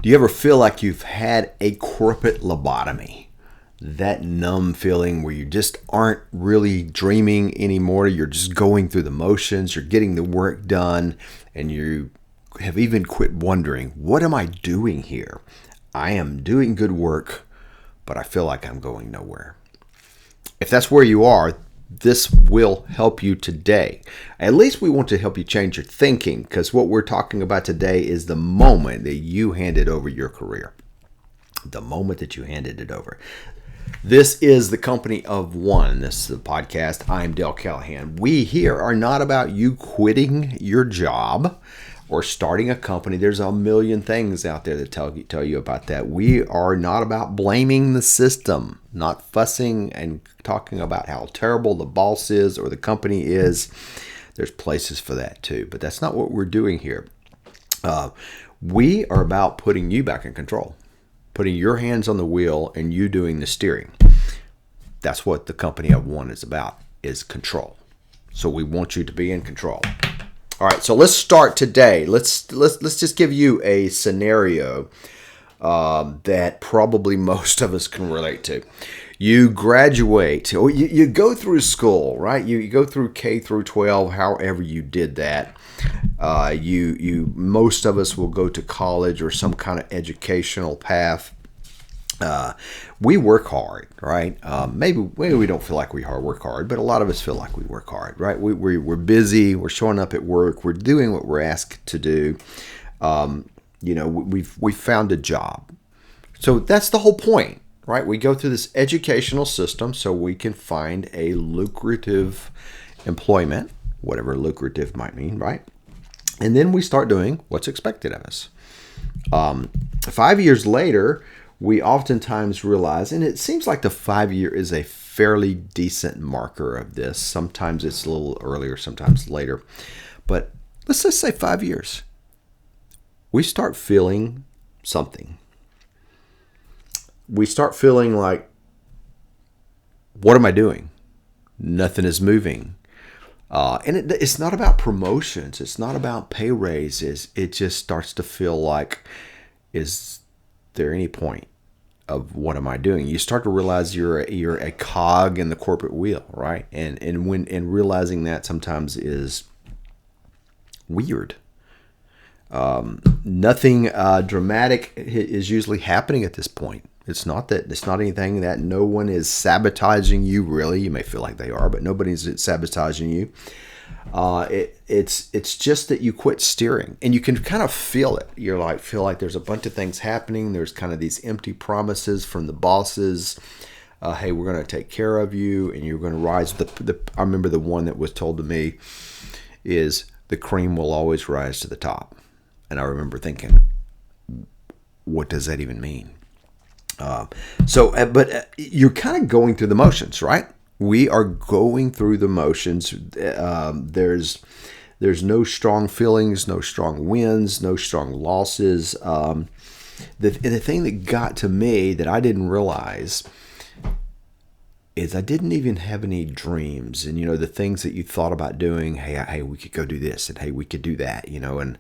Do you ever feel like you've had a corporate lobotomy? That numb feeling where you just aren't really dreaming anymore. You're just going through the motions. You're getting the work done. And you have even quit wondering, what am I doing here? I am doing good work, but I feel like I'm going nowhere. If that's where you are, this will help you today. At least we want to help you change your thinking, because what we're talking about today is the moment that you handed over your career. The moment that you handed it over. This is the Company of One. This is the podcast. I'm Dale Callahan. We here are not about you quitting your job or starting a company. There's a million things out there that tell you about that. We are not about blaming the system, not fussing and talking about how terrible the boss is or the company is. There's places for that too, but that's not what we're doing here. We are about putting you back in control, putting your hands on the wheel and you doing the steering. That's what the Company of One is about, is control. So we want you to be in control. All right, so let's start today. Let's just give you a scenario that probably most of us can relate to. You graduate, or you go through school, right? You go through K through 12, however you did that. Most of us will go to college or some kind of educational path. We work hard, right? Maybe we don't feel like we work hard, but a lot of us feel like we work hard, right? We're busy. We're showing up at work. We're doing what we're asked to do. We've found a job. So that's the whole point, right? We go through this educational system so we can find a lucrative employment, whatever lucrative might mean, right? And then we start doing what's expected of us. 5 years later, we oftentimes realize, and it seems like the 5 year is a fairly decent marker of this. Sometimes it's a little earlier, sometimes later. But let's just say 5 years. We start feeling something. We start feeling like, what am I doing? Nothing is moving. And it's not about promotions. It's not about pay raises. It just starts to feel like, is there any point of what am I doing? You start to realize you're a cog in the corporate wheel, right? And realizing that sometimes is weird. Nothing dramatic is usually happening at this point. It's not anything that no one is sabotaging you, really. You may feel like they are, but nobody's sabotaging you. It's just that you quit steering, and you can kind of feel it. Feel like there's a bunch of things happening. There's kind of these empty promises from the bosses. Hey, we're going to take care of you, and you're going to rise. I remember the one that was told to me is the cream will always rise to the top. And I remember thinking, what does that even mean? But you're kind of going through the motions, right? We are going through the motions. There's no strong feelings, no strong wins, no strong losses. The thing that got to me that I didn't realize is I didn't even have any dreams. And, the things that you thought about doing, hey, we could go do this, and hey, we could do that, and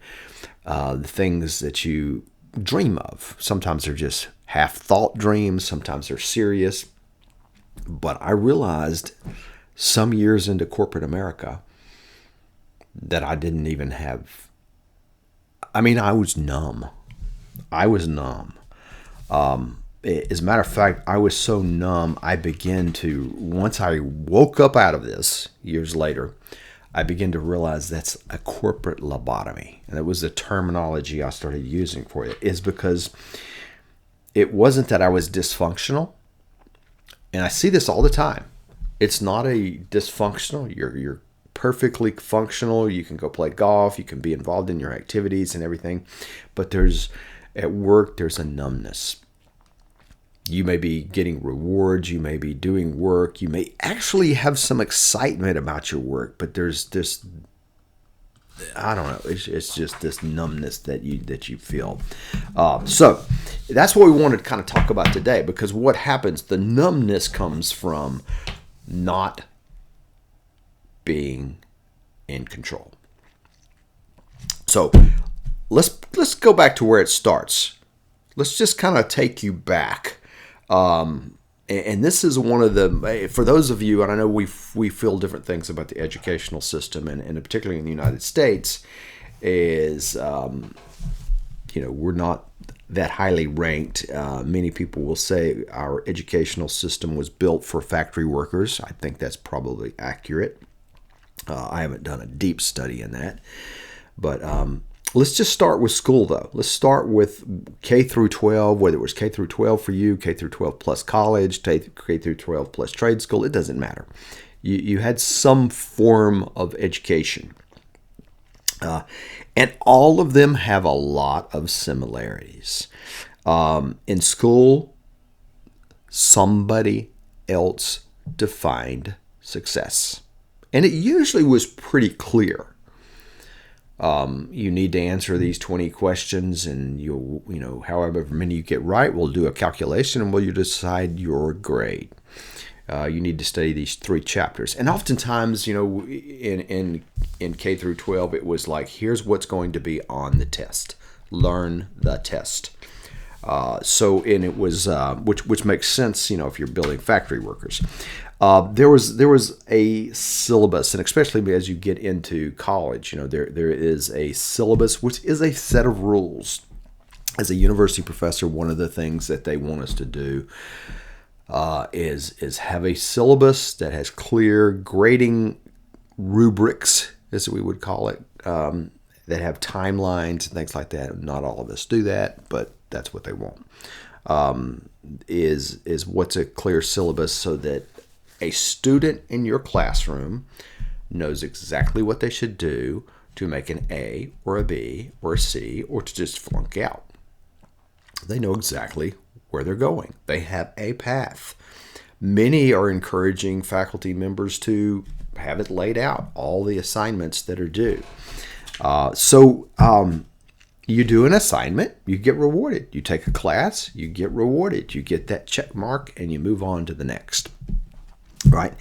the things that you dream of. Sometimes they're just half-thought dreams. Sometimes they're serious. But I realized some years into corporate America that I didn't even have. I was numb. As a matter of fact, I was so numb, once I woke up out of this years later, I began to realize that's a corporate lobotomy. And that was the terminology I started using for it, is because it wasn't that I was dysfunctional. And I see this all the time. It's not a dysfunctional. You're perfectly functional. You can go play golf. You can be involved in your activities and everything. But at work, there's a numbness. You may be getting rewards. You may be doing work. You may actually have some excitement about your work. But there's this, I don't know. It's just this numbness that you feel. So that's what we want to kind of talk about today, because what happens, the numbness comes from not being in control. So let's go back to where it starts. let's just kind of take you back. And this is one of the, for those of you, and I know we feel different things about the educational system, and particularly in the United States, is, we're not that highly ranked. Many people will say our educational system was built for factory workers. I think that's probably accurate. I haven't done a deep study in that. But let's just start with school, though. Let's start with K through 12, whether it was K through 12 for you, K through 12 plus college, K through 12 plus trade school. It doesn't matter. You had some form of education. And all of them have a lot of similarities. In school, somebody else defined success. And it usually was pretty clear. You need to answer these 20 questions, and however many you get right, we'll do a calculation and we'll decide your grade. You need to study these 3 chapters. And oftentimes, in K through 12, it was like, here's what's going to be on the test. Learn the test. And it was, which makes sense, if you're building factory workers. There was a syllabus, and especially as you get into college, there is a syllabus, which is a set of rules. As a university professor, one of the things that they want us to do is have a syllabus that has clear grading rubrics, as we would call it, that have timelines and things like that. Not all of us do that, but that's what they want. Is what's a clear syllabus, so that a student in your classroom knows exactly what they should do to make an A or a B or a C, or to just flunk out. They know exactly where they're going. They have a path. Many are encouraging faculty members to have it laid out, all the assignments that are due. You do an assignment, you get rewarded. You take a class, you get rewarded. You get that check mark, and you move on to the next. Right?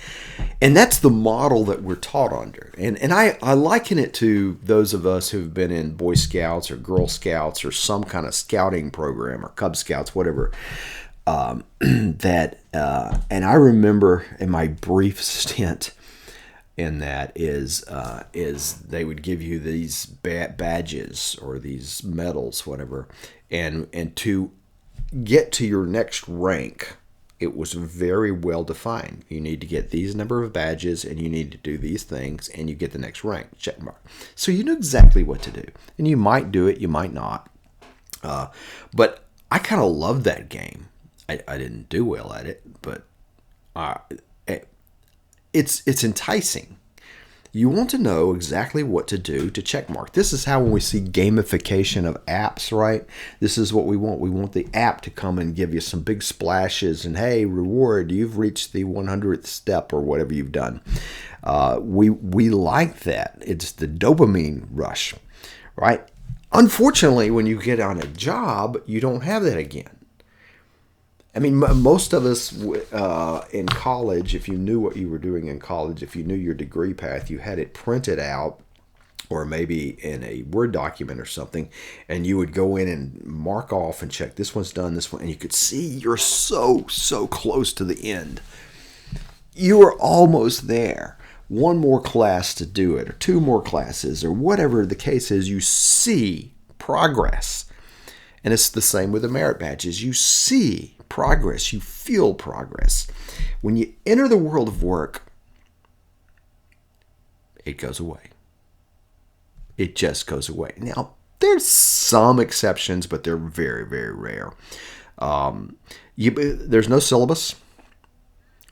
And that's the model that we're taught under. And I liken it to those of us who've been in Boy Scouts or Girl Scouts or some kind of scouting program, or Cub Scouts, whatever. And I remember in my brief stint in that is they would give you these badges or these medals, whatever, and to get to your next rank, it was very well defined. You need to get these number of badges, and you need to do these things, and you get the next rank, check mark. So you knew exactly what to do. And you might do it, you might not. But I kind of loved that game. I didn't do well at it, but it's enticing. You want to know exactly what to do to check mark. This is how when we see gamification of apps, right? This is what we want. We want the app to come and give you some big splashes and, hey, reward, you've reached the 100th step or whatever you've done. We like that. It's the dopamine rush, right? Unfortunately, when you get on a job, you don't have that again. I mean, most of us in college, if you knew what you were doing in college, if you knew your degree path, you had it printed out, or maybe in a Word document or something, and you would go in and mark off and check, this one's done, this one, and you could see you're so close to the end. You are almost there. One more class to do it, or 2 more classes, or whatever the case is, you see progress. And it's the same with the merit badges. You see progress. You feel progress. When you enter the world of work, it goes away. It just goes away. Now, there's some exceptions, but they're very, very rare. There's no syllabus,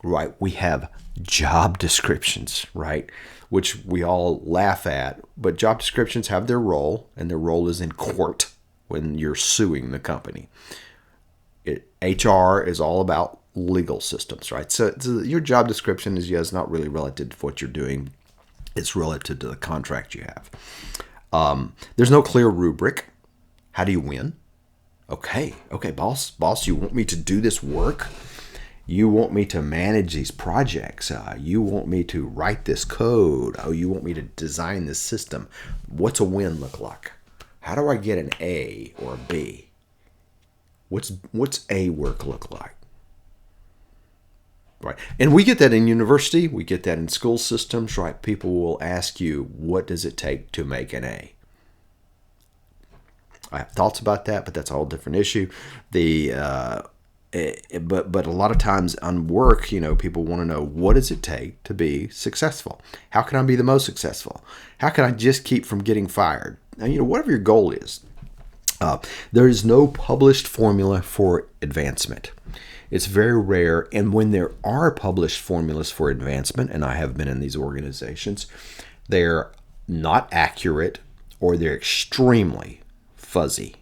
right? We have job descriptions, right? Which we all laugh at. But job descriptions have their role, and their role is in court when you're suing the company. HR is all about legal systems, right? So your job description is not really relative to what you're doing. It's relative to the contract you have. There's no clear rubric. How do you win? Okay, boss, you want me to do this work? You want me to manage these projects? You want me to write this code? Oh, you want me to design this system? What's a win look like? How do I get an A or a B? What's A work look like? Right. And we get that in university. We get that in school systems, right? People will ask you, what does it take to make an A? I have thoughts about that, but that's a whole different issue. But a lot of times on work, people want to know, what does it take to be successful? How can I be the most successful? How can I just keep from getting fired? Now, whatever your goal is, there is no published formula for advancement. It's very rare, and when there are published formulas for advancement, and I have been in these organizations, they're not accurate or they're extremely fuzzy.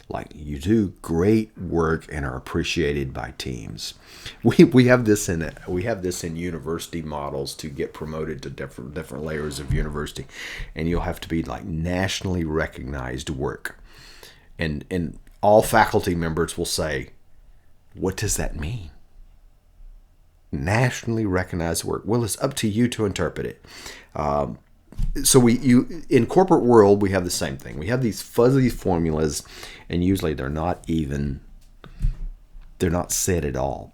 Like, you do great work and are appreciated by teams. We have this in university models to get promoted to different layers of university, and you'll have to be like nationally recognized work, and all faculty members will say, what does that mean? Nationally recognized work. Well, it's up to you to interpret it. So in corporate world, we have the same thing. We have these fuzzy formulas, and usually they're not said at all.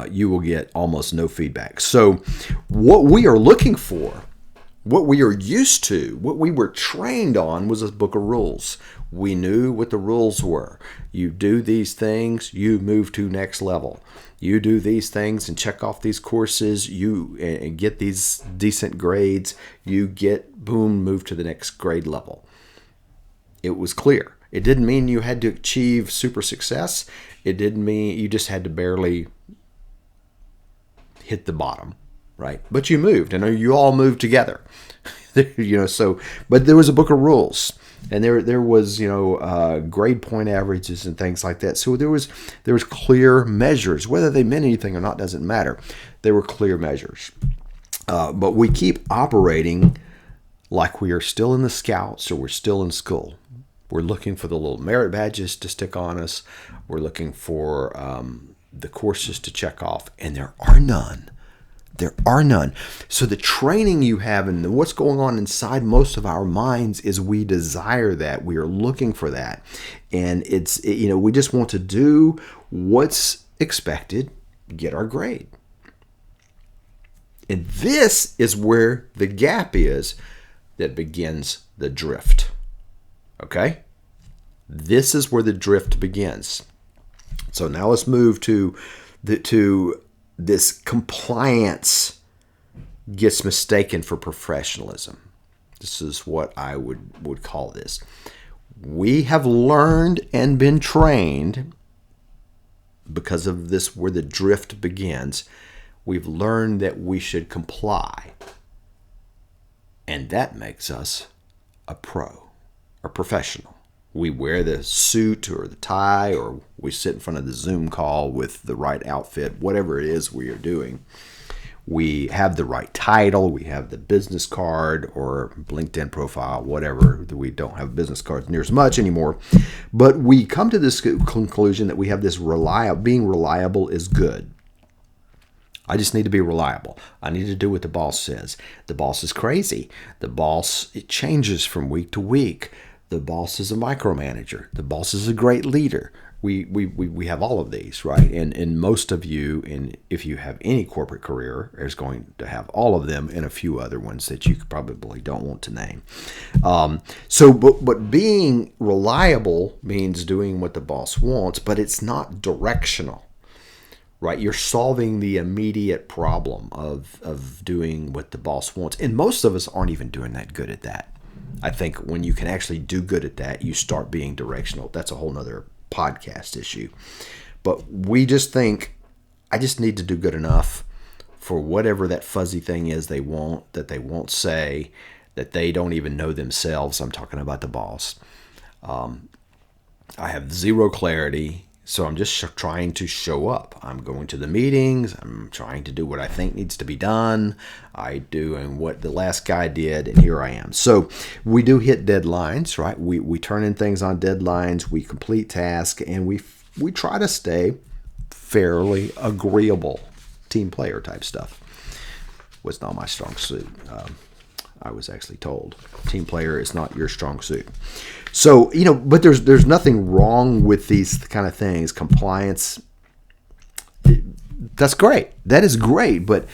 You will get almost no feedback. So what we are looking for, what we are used to, what we were trained on was a book of rules. We knew what the rules were. You do these things, you move to next level. You do these things and check off these courses, and get these decent grades, you move to the next grade level. It was clear. It didn't mean you had to achieve super success. It didn't mean you just had to barely hit the bottom, right? But you moved, and you all moved together. But there was a book of rules. And there was grade point averages and things like that. So there was clear measures. Whether they meant anything or not doesn't matter. There were clear measures. But we keep operating like we are still in the Scouts or we're still in school. We're looking for the little merit badges to stick on us. We're looking for the courses to check off, and there are none. There are none. So the training you have and what's going on inside most of our minds is we desire that. We are looking for that. And we just want to do what's expected, get our grade. And this is where the gap is that begins the drift. Okay? This is where the drift begins. So now let's move to this compliance gets mistaken for professionalism. This is what I would call this. We have learned and been trained, because of this where the drift begins, we've learned that we should comply. And that makes us a pro, a professional. We wear the suit or the tie, or we sit in front of the Zoom call with the right outfit, whatever it is we are doing. We have the right title. We have the business card or LinkedIn profile, whatever. We don't have business cards near as much anymore. But we come to this conclusion that we have this being reliable is good. I just need to be reliable. I need to do what the boss says. The boss is crazy. The boss, it changes from week to week. The boss is a micromanager. The boss is a great leader. We have all of these, right? And most of you, if you have any corporate career, is going to have all of them and a few other ones that you probably don't want to name. But being reliable means doing what the boss wants, but it's not directional, right? You're solving the immediate problem of doing what the boss wants. And most of us aren't even doing that good at that. I think when you can actually do good at that, you start being directional. That's a whole nother podcast issue. But we just think, I just need to do good enough for whatever that fuzzy thing is they won't say, that they don't even know themselves. I'm talking about the boss. I have zero clarity. So I'm just trying to show up. I'm going to the meetings. I'm trying to do what I think needs to be done. I do and what the last guy did, and here I am. So we do hit deadlines, right? We turn in things on deadlines. We complete tasks, and we try to stay fairly agreeable, team player type stuff. Was not my strong suit. I was actually told. Team player is not your strong suit. So, but there's nothing wrong with these kind of things. Compliance, that's great. That is great. But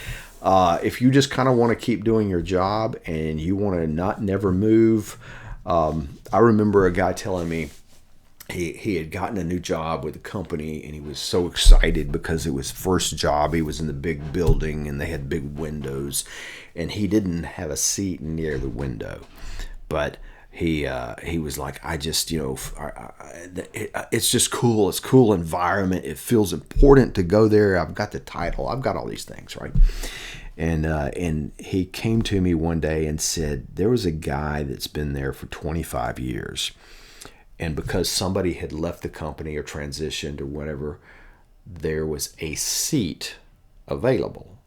if you just kind of want to keep doing your job and you want to never move, I remember a guy telling me he had gotten a new job with a company and he was so excited because it was his first job. He was in the big building and they had big windows and he didn't have a seat near the window. But he was like, I just, it's just cool. It's a cool environment. It feels important to go there. I've got the title. I've got all these things, right? And he came to me one day and said, there was a guy that's been there for 25 years. And because somebody had left the company or transitioned or whatever, there was a seat available,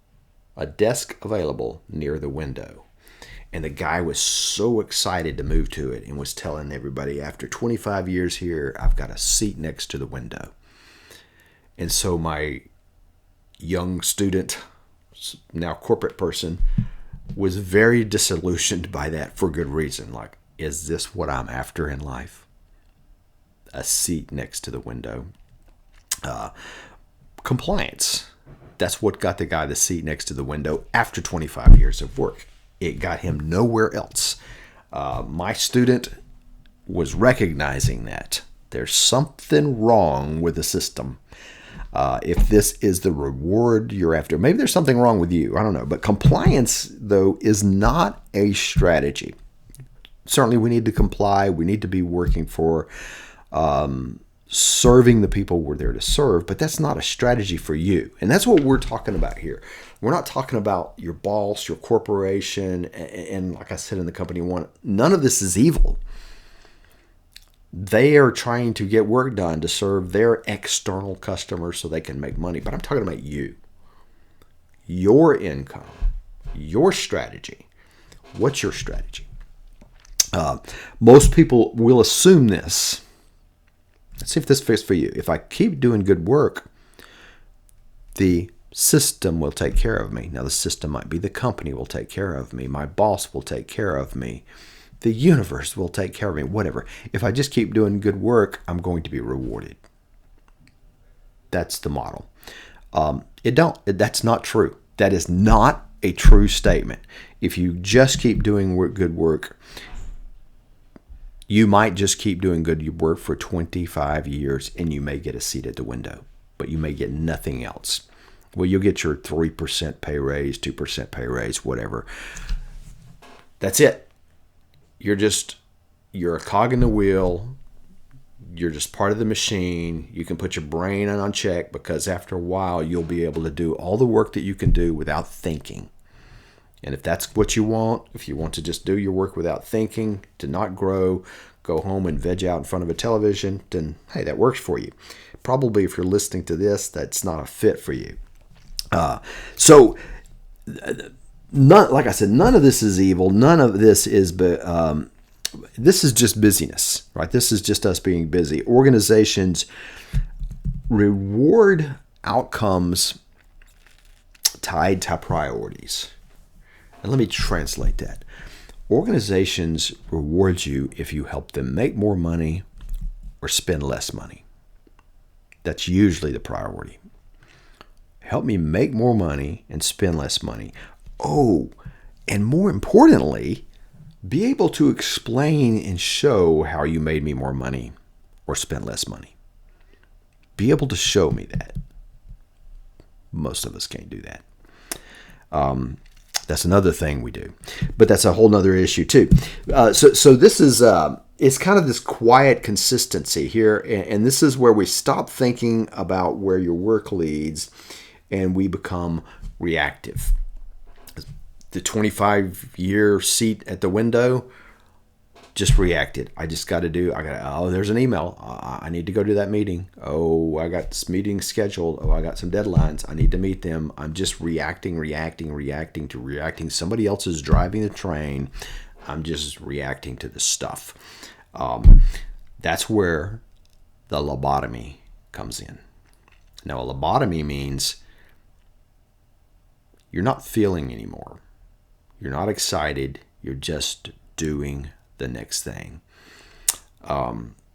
a desk available near the window. And the guy was so excited to move to it and was telling everybody, after 25 years here, I've got a seat next to the window. And so my young student, now corporate person, was very disillusioned by that for good reason. Like, is this what I'm after in life? A seat next to the window. Compliance. That's what got the guy the seat next to the window after 25 years of work. It got him nowhere else. My student was recognizing that there's something wrong with the system. If this is the reward you're after, maybe there's something wrong with you. I don't know. But compliance, though, is not a strategy. Certainly, we need to comply. We need to be working for serving the people we're there to serve, but that's not a strategy for you. And that's what we're talking about here. We're not talking about your boss, your corporation, and like I said in the company one, none of this is evil. They are trying to get work done to serve their external customers so they can make money. But I'm talking about you, your income, your strategy. What's your strategy? Most people will assume this. Let's see if this fits for you. If I keep doing good work, the system will take care of me. Now, the system might be the company will take care of me. My boss will take care of me. The universe will take care of me, whatever. If I just keep doing good work, I'm going to be rewarded. That's the model. That's not true. That is not a true statement. If you just keep doing good work, you might just keep doing good work for 25 years and you may get a seat at the window, but you may get nothing else. Well, you'll get your 3% pay raise, 2% pay raise, whatever. That's it. You're a cog in the wheel. You're just part of the machine. You can put your brain on check because after a while, you'll be able to do all the work that you can do without thinking. And if that's what you want, if you want to just do your work without thinking, to not grow, go home and veg out in front of a television, then, hey, that works for you. Probably if you're listening to this, that's not a fit for you. Like I said, none of this is evil. None of this is, this is just busyness, right? This is just us being busy. Organizations reward outcomes tied to priorities. And let me translate that. Organizations reward you if you help them make more money or spend less money. That's usually the priority. Help me make more money and spend less money. Oh, and more importantly, be able to explain and show how you made me more money or spent less money. Be able to show me that. Most of us can't do that. That's another thing we do, but that's a whole nother issue too. So this is it's kind of this quiet consistency here, and this is where we stop thinking about where your work leads, and we become reactive. The 25-year seat at the window just reacted. There's an email. I need to go to that meeting. Oh, I got this meeting scheduled. Oh, I got some deadlines. I need to meet them. I'm just reacting. Somebody else is driving the train. I'm just reacting to the stuff. That's where the lobotomy comes in. Now, a lobotomy means you're not feeling anymore. You're not excited. You're just doing the next thing.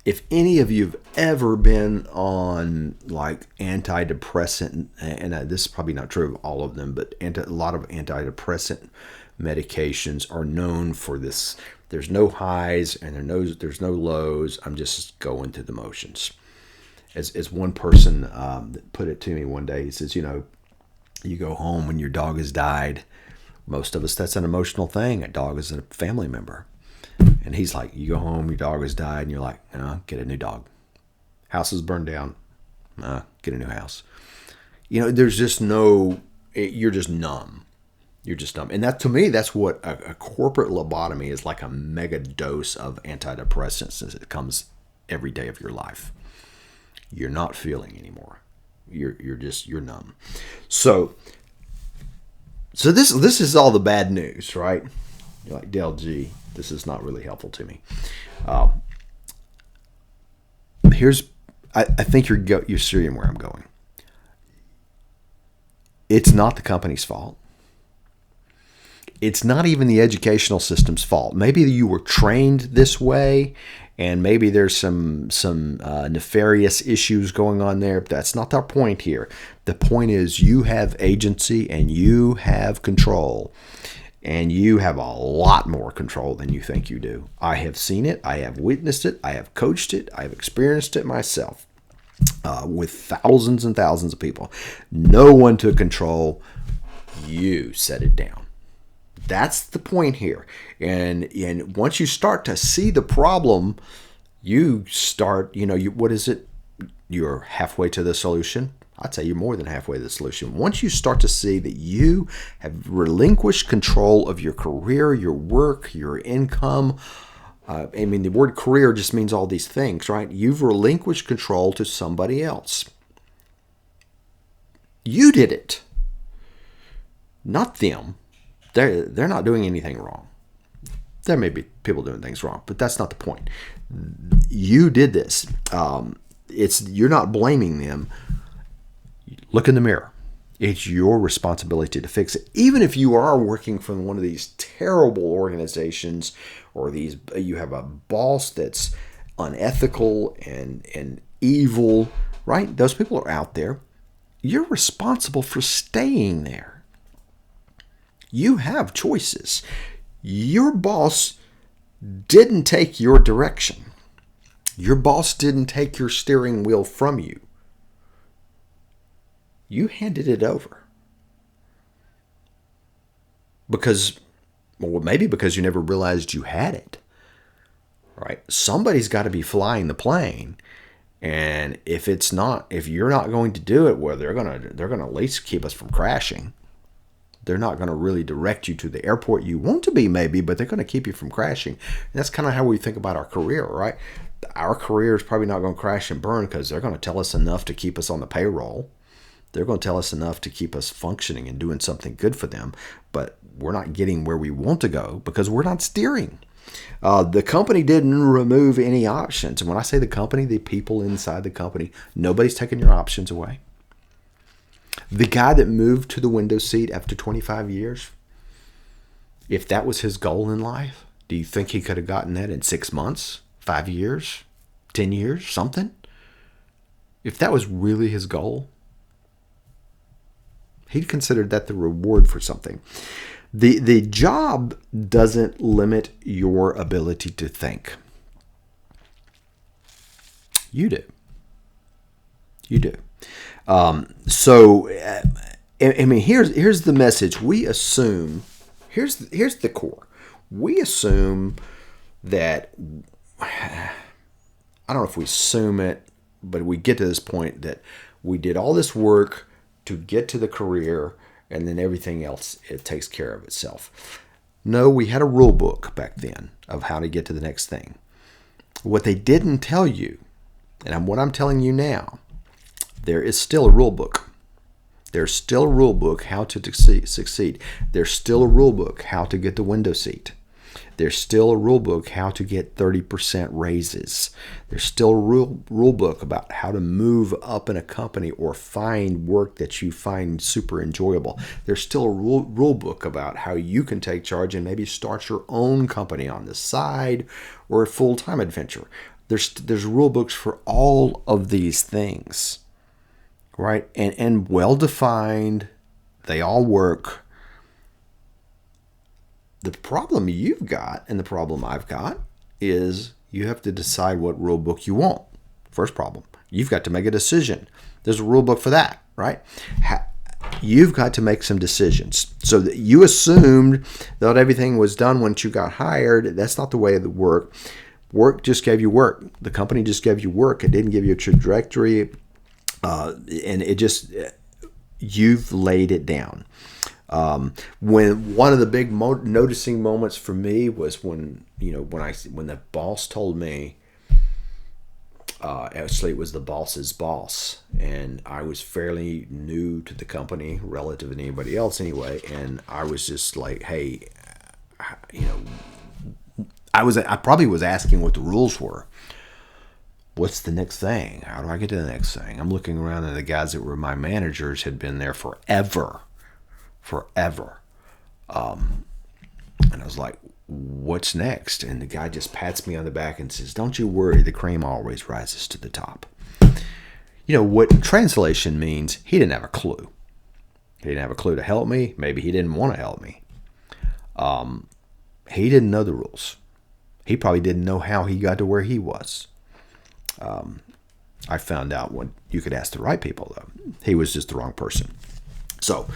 If any of you have ever been on like antidepressant, and this is probably not true of all of them, but a lot of antidepressant medications are known for this. There's no highs and there's no lows. I'm just going through the motions. As one person put it to me one day, he says, you go home when your dog has died. Most of us, that's an emotional thing. A dog is a family member. And he's like, you go home, your dog has died, and you're like, get a new dog. House is burned down, get a new house. There's just you're just numb. You're just numb. And that, to me, that's what a corporate lobotomy is, like a mega dose of antidepressants as it comes every day of your life. You're not feeling anymore. You're numb. So this is all the bad news, right? You're like, Dale G, this is not really helpful to me. I think you're seeing where I'm going. It's not the company's fault. It's not even the educational system's fault. Maybe you were trained this way, and maybe there's some nefarious issues going on there. But that's not our point here. The point is you have agency and you have control. And you have a lot more control than you think you do. I have seen it. I have witnessed it. I have coached it. I have experienced it myself with thousands and thousands of people. No one took control. You set it down. That's the point here. And once you start to see the problem, you start, what is it? You're halfway to the solution. I'd say you're more than halfway to the solution. Once you start to see that you have relinquished control of your career, your work, your income. The word career just means all these things, right? You've relinquished control to somebody else. You did it, not them. They're not doing anything wrong. There may be people doing things wrong, but that's not the point. You did this. You're not blaming them. Look in the mirror. It's your responsibility to fix it. Even if you are working for one of these terrible organizations, or you have a boss that's unethical and evil, right? Those people are out there. You're responsible for staying there. You have choices. Your boss didn't take your direction. Your boss didn't take your steering wheel from you. You handed it over. Maybe because you never realized you had it. Right? Somebody's got to be flying the plane. And if you're not going to do it, well, they're gonna at least keep us from crashing. They're not going to really direct you to the airport you want to be, maybe, but they're going to keep you from crashing. And that's kind of how we think about our career, right? Our career is probably not going to crash and burn because they're going to tell us enough to keep us on the payroll. They're going to tell us enough to keep us functioning and doing something good for them. But we're not getting where we want to go because we're not steering. The company didn't remove any options. And when I say the company, the people inside the company, nobody's taking your options away. The guy that moved to the window seat after 25 years, if that was his goal in life, do you think he could have gotten that in 6 months, 5 years, 10 years, something? If that was really his goal, he'd considered that the reward for something. The job doesn't limit your ability to think. You do. You do. Here's the message. We assume, here's the core. We assume that, I don't know if we assume it, but we get to this point that we did all this work to get to the career and then everything else, it takes care of itself. No, we had a rule book back then of how to get to the next thing. What they didn't tell you, and what I'm telling you now, there is still a rule book. There's still a rule book how to succeed. There's still a rule book how to get the window seat. There's still a rule book how to get 30% raises. There's still a rule book about how to move up in a company or find work that you find super enjoyable. There's still a rule book about how you can take charge and maybe start your own company on the side or a full-time adventure. There's rule books for all of these things, right? And well-defined. They all work. The problem you've got and the problem I've got is you have to decide what rule book you want. First problem, you've got to make a decision. There's a rule book for that, right? You've got to make some decisions. So that you assumed that everything was done once you got hired. That's not the way it worked. Work just gave you work. The company just gave you work. It didn't give you a trajectory. And it just, you've laid it down. When one of the big noticing moments for me was when the boss told me, actually it was the boss's boss, and I was fairly new to the company relative to anybody else anyway, and I was just like, hey, I probably was asking what the rules were. What's the next thing? How do I get to the next thing? I'm looking around, and the guys that were my managers had been there forever. And I was like, what's next? And the guy just pats me on the back and says, don't you worry, the cream always rises to the top. What translation means, he didn't have a clue. He didn't have a clue to help me. Maybe he didn't want to help me. He didn't know the rules. He probably didn't know how he got to where he was. I found out when you could ask the right people, though. He was just the wrong person. So,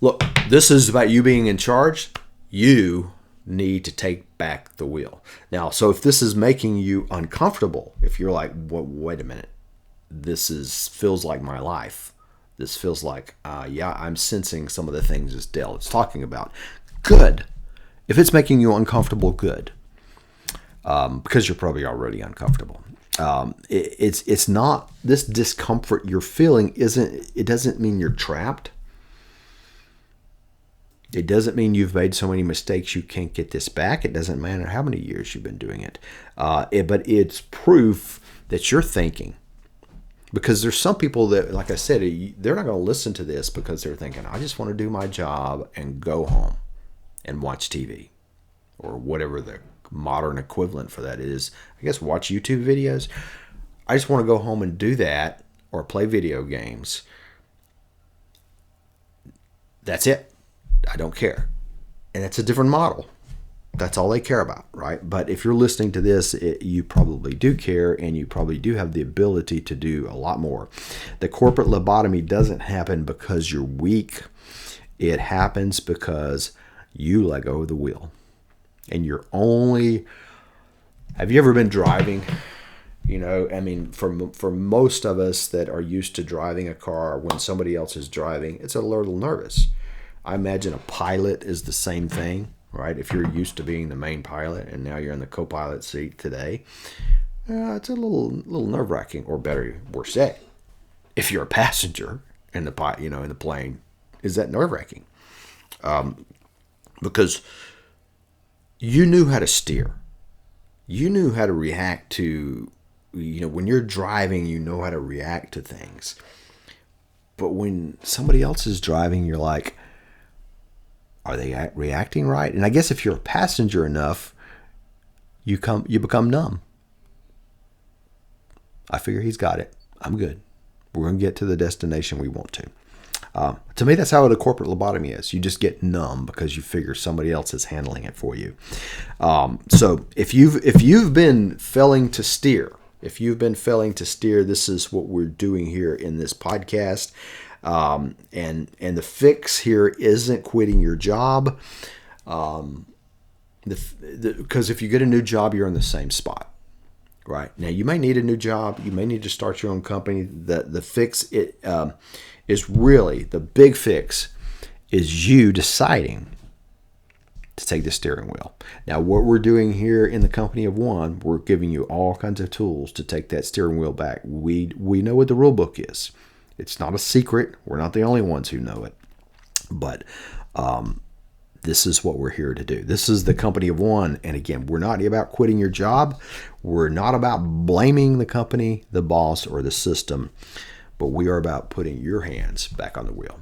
look, this is about you being in charge. You need to take back the wheel. Now, so if this is making you uncomfortable, if you're like, wait a minute, this feels like my life. This feels like, I'm sensing some of the things this Dale is talking about. Good. If it's making you uncomfortable, good. Because you're probably already uncomfortable. It's not, this discomfort you're feeling it doesn't mean you're trapped. It doesn't mean you've made so many mistakes you can't get this back. It doesn't matter how many years you've been doing it. But it's proof that you're thinking. Because there's some people that, like I said, they're not going to listen to this because they're thinking, I just want to do my job and go home and watch TV. Or whatever the modern equivalent for that is. I guess watch YouTube videos. I just want to go home and do that or play video games. That's it. I don't care. And it's a different model. That's all they care about, right? But if you're listening to this, you probably do care, and you probably do have the ability to do a lot more. The corporate lobotomy doesn't happen because you're weak. It happens because you let go of the wheel. And you're only... Have you ever been driving? For most of us that are used to driving a car, when somebody else is driving, it's a little nervous. I imagine a pilot is the same thing, right? If you're used to being the main pilot and now you're in the co-pilot seat today, it's a little nerve-wracking, or worse yet, if you're a passenger in the in the plane, is that nerve-wracking? Because you knew how to steer. You knew how to react to, when you're driving, you know how to react to things. But when somebody else is driving, you're like, are they reacting right? And I guess if you're a passenger enough, you become numb. I figure he's got it. I'm good. We're going to get to the destination we want to. To me, that's how the corporate lobotomy is. You just get numb because you figure somebody else is handling it for you. So if you've been failing to steer, this is what we're doing here in this podcast. And the fix here isn't quitting your job. Because if you get a new job, you're in the same spot. Right now, you may need a new job. You may need to start your own company. The fix is really the big fix is you deciding to take the steering wheel. Now, what we're doing here in the company of one, we're giving you all kinds of tools to take that steering wheel back. We know what the rule book is. It's not a secret. We're not the only ones who know it. But this is what we're here to do. This is the company of one. And again, we're not about quitting your job. We're not about blaming the company, the boss, or the system, but we are about putting your hands back on the wheel.